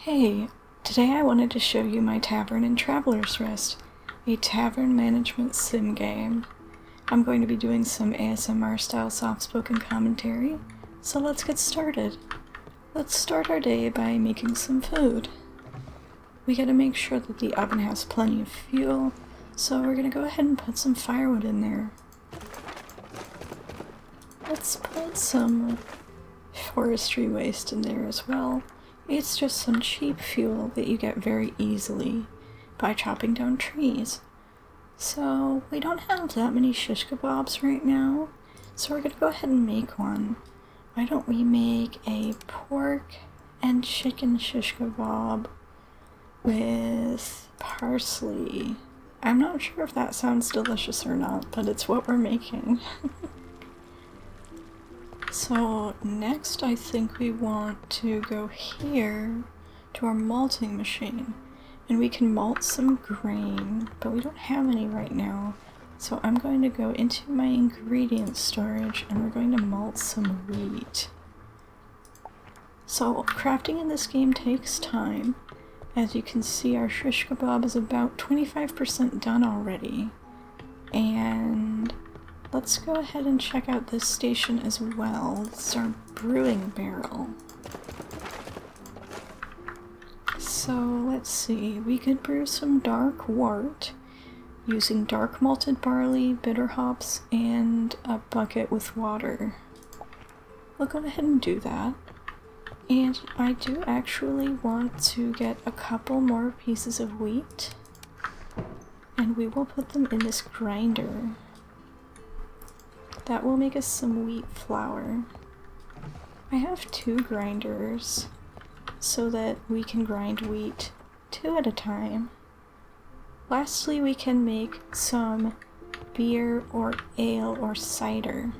Hey, today I wanted to show you my Tavern and Traveler's Rest, a tavern management sim game. I'm going to be doing some ASMR style soft-spoken commentary, so let's get started. Let's start our day by making some food. We gotta make sure that the oven has plenty of fuel, so we're gonna go ahead and put some firewood in there. Let's put some forestry waste in there as well. It's just some cheap fuel that you get very easily by chopping down trees. So we don't have that many shish kebabs right now, so we're gonna go ahead and make one. Why don't we make a pork and chicken shish kebab with parsley? I'm not sure if that sounds delicious or not, but it's what we're making. So next I think we want to go here to our malting machine, and we can malt some grain, but we don't have any right now. So I'm going to go into my ingredient storage and we're going to malt some wheat. So crafting in this game takes time. As you can see, our shish kebab is about 25% done already. And let's go ahead and check out this station as well. This is our brewing barrel. So let's see, we could brew some dark wort using dark malted barley, bitter hops, and a bucket with water. We'll go ahead and do that. And I do actually want to get a couple more pieces of wheat, and we will put them in this grinder. That will make us some wheat flour. I have 2 grinders so that we can grind wheat 2 at a time. Lastly, we can make some beer or ale or cider.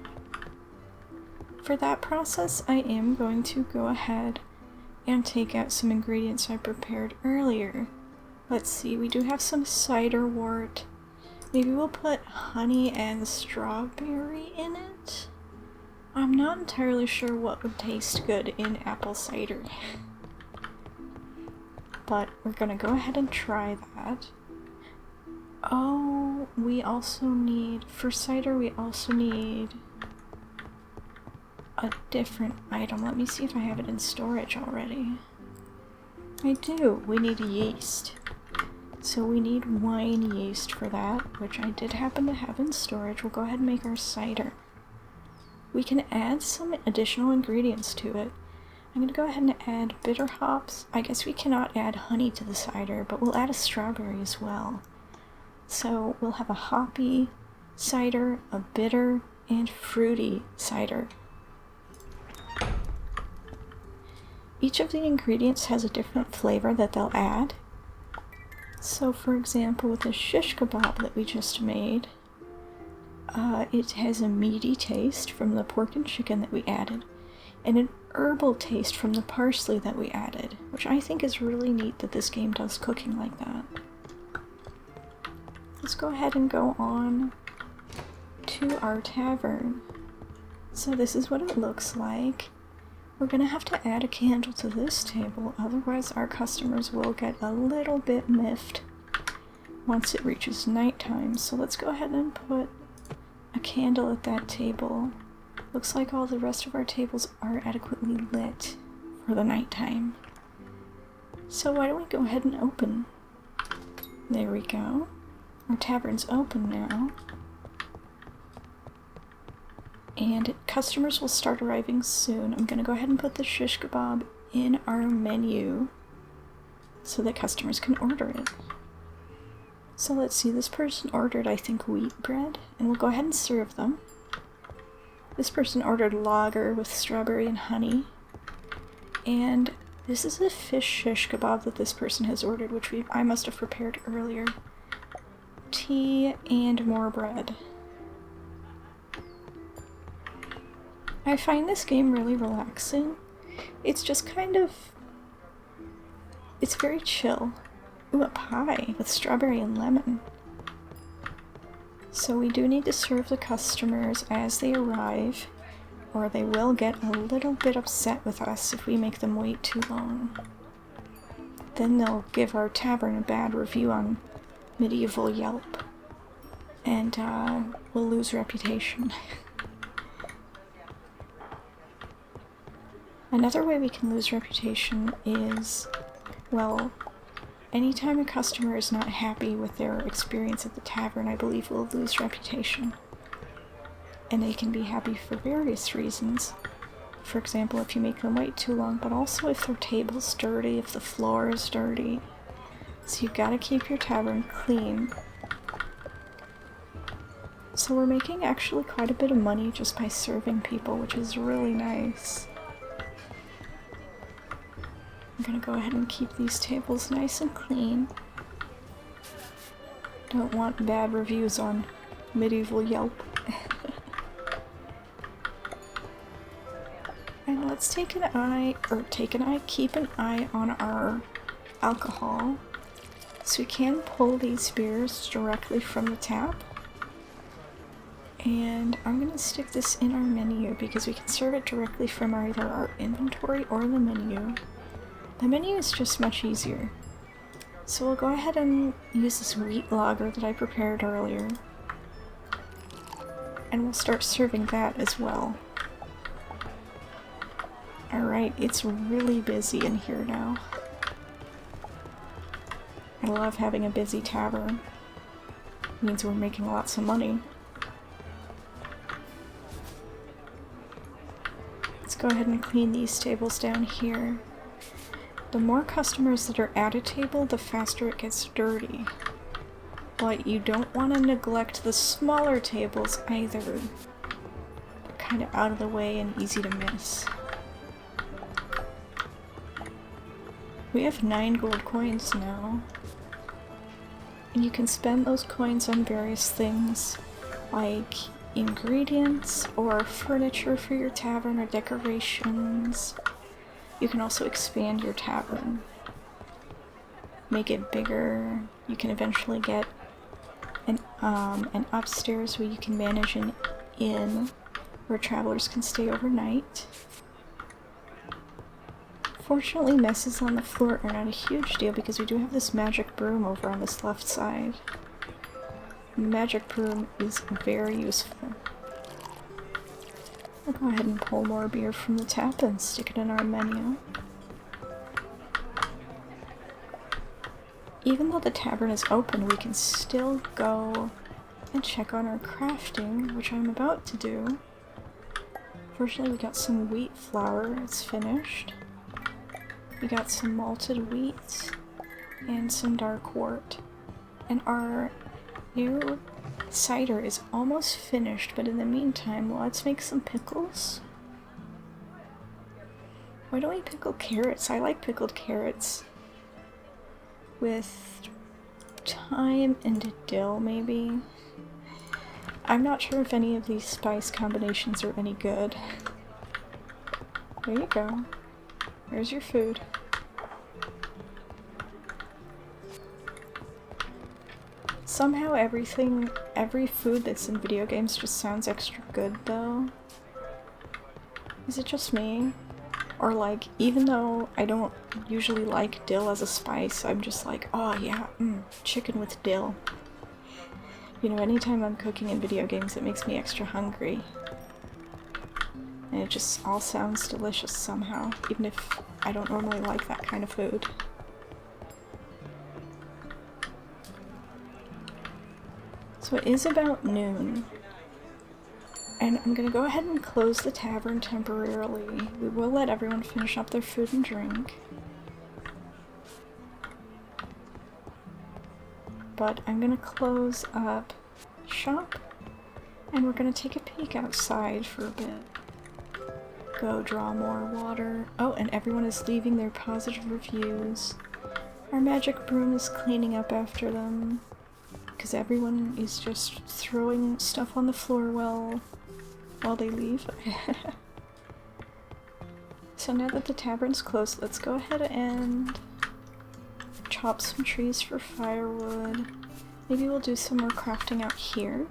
For that process, I am going to go ahead and take out some ingredients I prepared earlier. Let's see, we do have some cider wort. Maybe we'll put honey and strawberry in it? I'm not entirely sure what would taste good in apple cider. But we're gonna go ahead and try that. Oh, we also need, for cider we also need a different item. Let me see if I have it in storage already. I do. We need yeast. So we need wine yeast for that, which I did happen to have in storage. We'll go ahead and make our cider. We can add some additional ingredients to it. I'm going to go ahead and add bitter hops. I guess we cannot add honey to the cider, but we'll add a strawberry as well. So we'll have a hoppy cider, a bitter, and fruity cider. Each of the ingredients has a different flavor that they'll add. So for example, with the shish kebab that we just made, it has a meaty taste from the pork and chicken that we added, and an herbal taste from the parsley that we added, which I think is really neat that this game does cooking like that. Let's go ahead and go on to our tavern. So this is what it looks like. We're gonna have to add a candle to this table, otherwise our customers will get a little bit miffed once it reaches nighttime. So let's go ahead and put a candle at that table. Looks like all the rest of our tables are adequately lit for the nighttime. So why don't we go ahead and open? There we go. Our tavern's open now. And customers will start arriving soon. I'm gonna go ahead and put the shish kebab in our menu so that customers can order it. So let's see, this person ordered, I think, wheat bread, and we'll go ahead and serve them. This person ordered lager with strawberry and honey. And this is a fish shish kebab that this person has ordered, which I must have prepared earlier. Tea and more bread. I find this game really relaxing. It's just kind of, it's very chill. Ooh, a pie with strawberry and lemon. So we do need to serve the customers as they arrive, or they will get a little bit upset with us if we make them wait too long. then they'll give our tavern a bad review on medieval Yelp, and we'll lose reputation. Another way we can lose reputation is, well, anytime a customer is not happy with their experience at the tavern, I believe we'll lose reputation. And they can be happy for various reasons. For example, if you make them wait too long, but also if their table's dirty, if the floor is dirty. So you gotta keep your tavern clean. So we're making actually quite a bit of money just by serving people, which is really nice. I'm gonna go ahead and keep these tables nice and clean. Don't want bad reviews on medieval Yelp. And let's keep an eye on our alcohol. So we can pull these beers directly from the tap. And I'm gonna stick this in our menu because we can serve it directly from either our inventory or the menu. The menu is just much easier. So we'll go ahead and use this wheat lager that I prepared earlier. And we'll start serving that as well. Alright, it's really busy in here now. I love having a busy tavern. It means we're making lots of money. Let's go ahead and clean these tables down here. The more customers that are at a table, the faster it gets dirty. But you don't want to neglect the smaller tables either. They're kind of out of the way and easy to miss. We have 9 gold coins now. And you can spend those coins on various things, like ingredients or furniture for your tavern or decorations. You can also expand your tavern. Make it bigger. You can eventually get an upstairs where you can manage an inn where travelers can stay overnight. Fortunately, messes on the floor are not a huge deal because we do have this magic broom over on this left side. Magic broom is very useful. I'll go ahead and pull more beer from the tap and stick it in our menu. Even though the tavern is open, we can still go and check on our crafting, which I'm about to do. Fortunately, we got some wheat flour, it's finished. We got some malted wheat and some dark wort. And our new cider is almost finished, but in the meantime, let's make some pickles. Why don't we pickle carrots? I like pickled carrots. With thyme and dill, maybe? I'm not sure if any of these spice combinations are any good. There you go. There's your food. Somehow every food that's in video games just sounds extra good though. Is it just me? Or like, even though I don't usually like dill as a spice, I'm just like, oh yeah, chicken with dill. You know, anytime I'm cooking in video games, it makes me extra hungry. And it just all sounds delicious somehow, even if I don't normally like that kind of food. So it is about noon. And I'm gonna go ahead and close the tavern temporarily. We will let everyone finish up their food and drink. But I'm gonna close up shop, and we're gonna take a peek outside for a bit. Go draw more water. Oh, and everyone is leaving their positive reviews. Our magic broom is cleaning up after them, because everyone is just throwing stuff on the floor while they leave. So now that the tavern's closed, let's go ahead and chop some trees for firewood. Maybe we'll do some more crafting out here.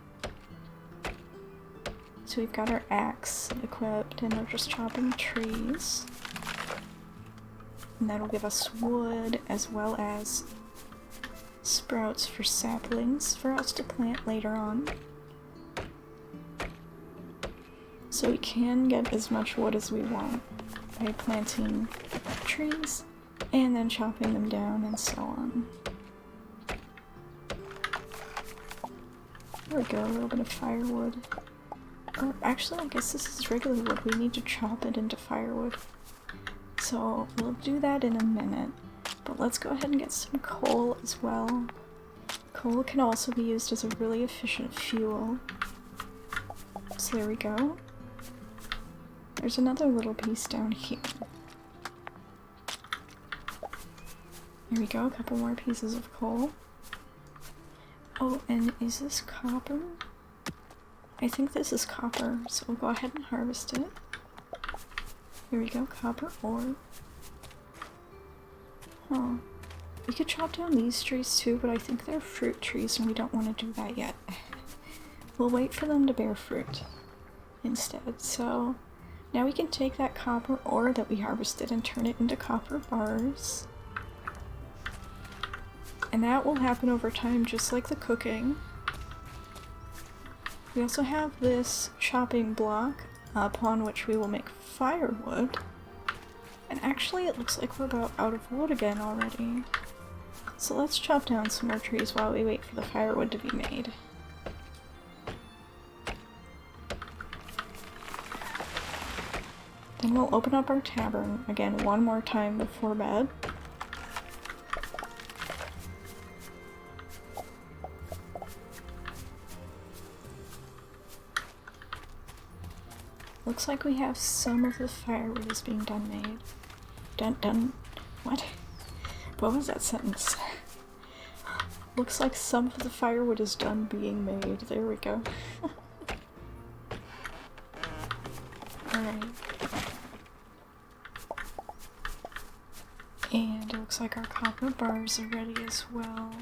So we've got our axe equipped and we're just chopping trees. and that'll give us wood as well as sprouts for saplings for us to plant later on. So we can get as much wood as we want by planting trees and then chopping them down and so on. There we go, a little bit of firewood. Or actually, I guess this is regular wood. We need to chop it into firewood. So we'll do that in a minute. But let's go ahead and get some coal as well. Coal can also be used as a really efficient fuel. So there we go. There's another little piece down here. Here we go, a couple more pieces of coal. Oh, and is this copper? I think this is copper, so we'll go ahead and harvest it. Here we go, copper ore. Huh. We could chop down these trees too, but I think they're fruit trees and we don't want to do that yet. We'll wait for them to bear fruit instead. So now we can take that copper ore that we harvested and turn it into copper bars. And that will happen over time, just like the cooking. We also have this chopping block upon which we will make firewood. And actually it looks like we're about out of wood again already. So let's chop down some more trees while we wait for the firewood to be made. Then we'll open up our tavern again one more time before bed. Looks like we have some of the firewood is being made. What? What was that sentence? Looks like some of the firewood is done being made. There we go. Alright. And it looks like our copper bars are ready as well.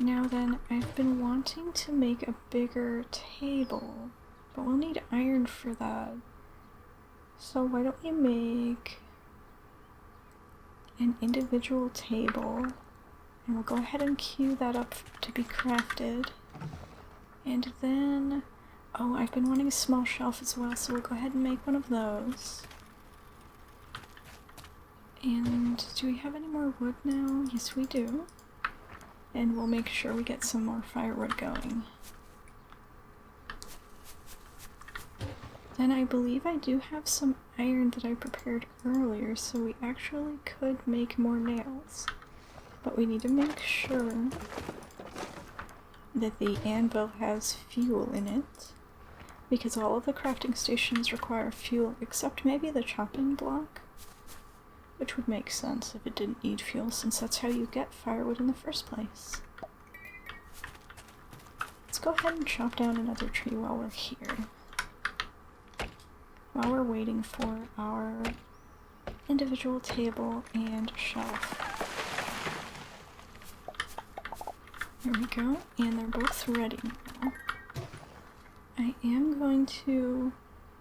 Now then, I've been wanting to make a bigger table, but we'll need iron for that. So why don't we make an individual table, and we'll go ahead and queue that up to be crafted. And then, oh, I've been wanting a small shelf as well, so we'll go ahead and make one of those. And do we have any more wood now? Yes, we do. And we'll make sure we get some more firewood going. Then I believe I do have some iron that I prepared earlier, so we actually could make more nails. But we need to make sure that the anvil has fuel in it, because all of the crafting stations require fuel, except maybe the chopping block, which would make sense if it didn't need fuel, since that's how you get firewood in the first place. Let's go ahead and chop down another tree while we're here. While we're waiting for our individual table and shelf. There we go, and they're both ready now. I am going to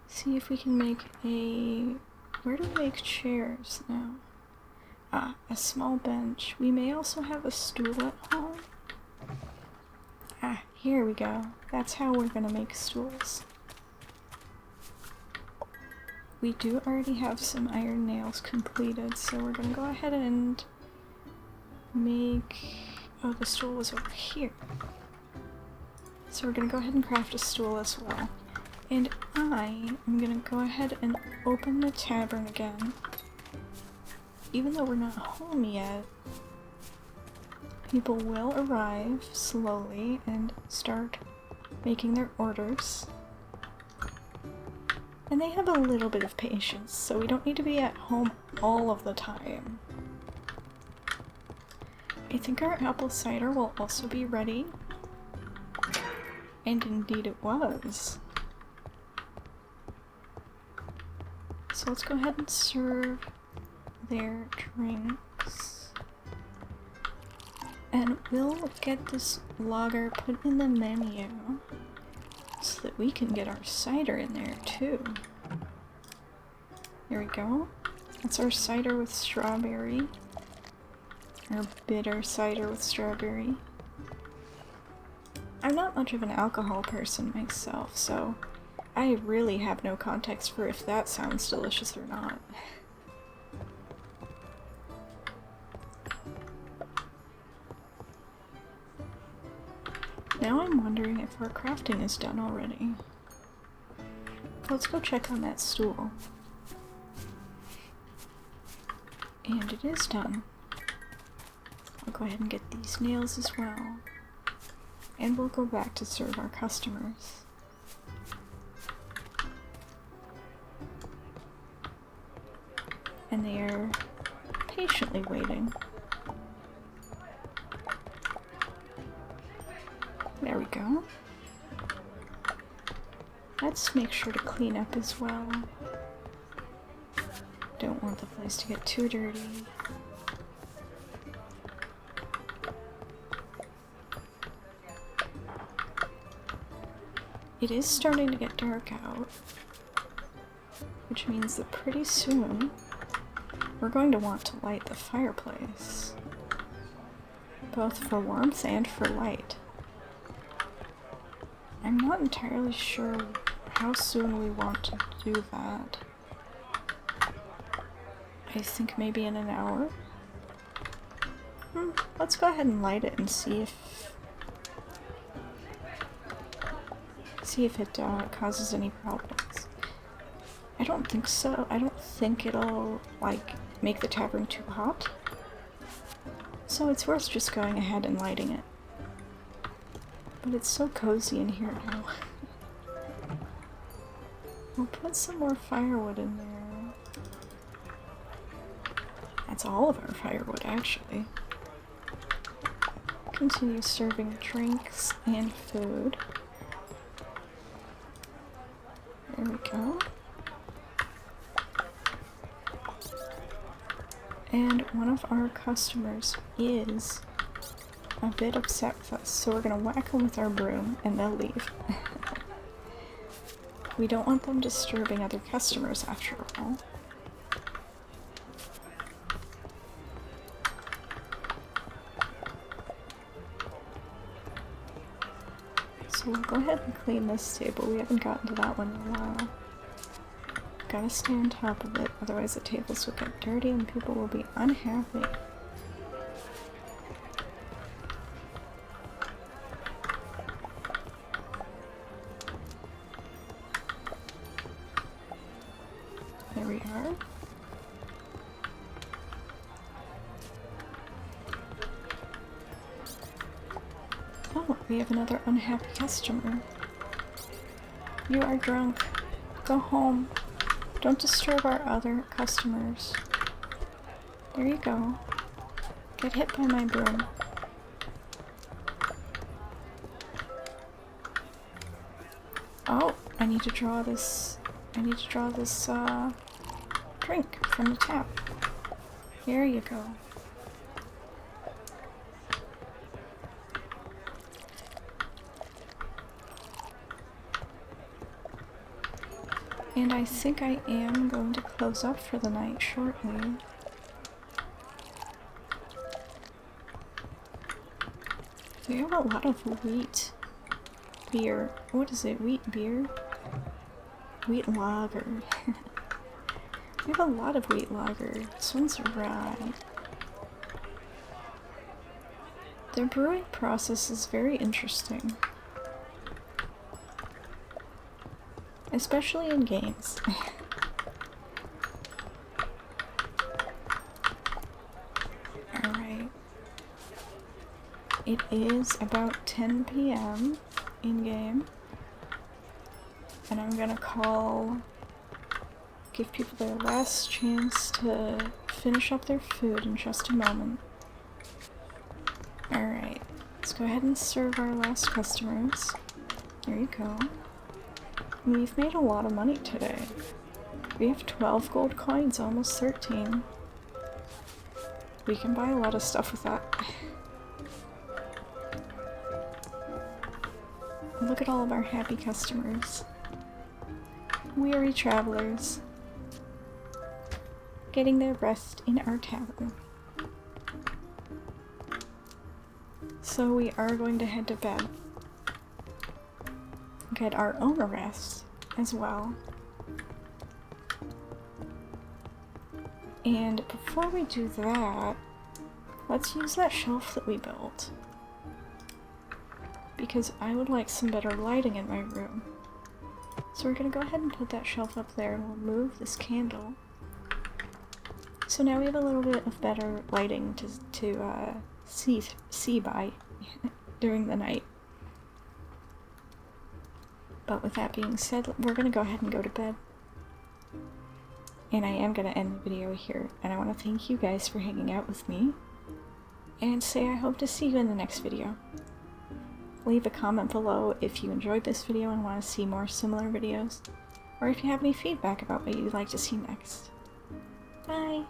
see if we can make a... Where do we make chairs now? Ah, a small bench. We may also have a stool at home. Ah, here we go. That's how we're gonna make stools. We do already have some iron nails completed, so we're gonna go ahead and make... Oh, the stool was over here. So we're gonna go ahead and craft a stool as well. And I am gonna go ahead and open the tavern again. Even though we're not home yet, people will arrive slowly and start making their orders. And they have a little bit of patience, so we don't need to be at home all of the time. I think our apple cider will also be ready. And indeed it was. So let's go ahead and serve their drinks. And we'll get this lager put in the menu so that we can get our cider in there too. There we go. That's our cider with strawberry. Our bitter cider with strawberry. I'm not much of an alcohol person myself, so I really have no context for if that sounds delicious or not. Now I'm wondering if our crafting is done already. Let's go check on that stool. And it is done. I'll go ahead and get these nails as well. And we'll go back to serve our customers. And they are patiently waiting. There we go. Let's make sure to clean up as well. Don't want the place to get too dirty. It is starting to get dark out, which means that pretty soon we're going to want to light the fireplace, both for warmth and for light. I'm not entirely sure how soon we want to do that. I think maybe in an hour. Let's go ahead and light it and see if it causes any problems. I don't think so. I don't think it'll like make the tavern too hot. So it's worth just going ahead and lighting it. But it's so cozy in here now. We'll put some more firewood in there. That's all of our firewood, actually. Continue serving drinks and food. There we go. And one of our customers is a bit upset with us, so we're gonna whack them with our broom and they'll leave. We don't want them disturbing other customers after all. So we'll go ahead and clean this table. We haven't gotten to that one in a while. Gotta stay on top of it, otherwise the tables will get dirty and people will be unhappy. There we are. Oh, we have another unhappy customer. You are drunk. Go home. Don't disturb our other customers. There you go. Get hit by my broom. Oh, I need to draw this drink from the tap. There you go. And I think I am going to close up for the night shortly. We have a lot of wheat beer. What is it? Wheat beer? Wheat lager. We have a lot of wheat lager. This one's rye. The brewing process is very interesting. Especially in games. Alright. It is about 10 p.m. in game. And I'm gonna give people their last chance to finish up their food in just a moment. Alright. Let's go ahead and serve our last customers. There you go. We've made a lot of money today. We have 12 gold coins, almost 13. We can buy a lot of stuff with that. Look at all of our happy customers. Weary travelers. getting their rest in our tavern. So we are going to head to bed. Get our own rest as well. And before we do that, let's use that shelf that we built. Because I would like some better lighting in my room. So we're gonna go ahead and put that shelf up there, and we'll move this candle. So now we have a little bit of better lighting to see by during the night. But with that being said, we're gonna go ahead and go to bed. And I am gonna end the video here, and I want to thank you guys for hanging out with me, and say I hope to see you in the next video. Leave a comment below if you enjoyed this video and want to see more similar videos, or if you have any feedback about what you'd like to see next. Bye!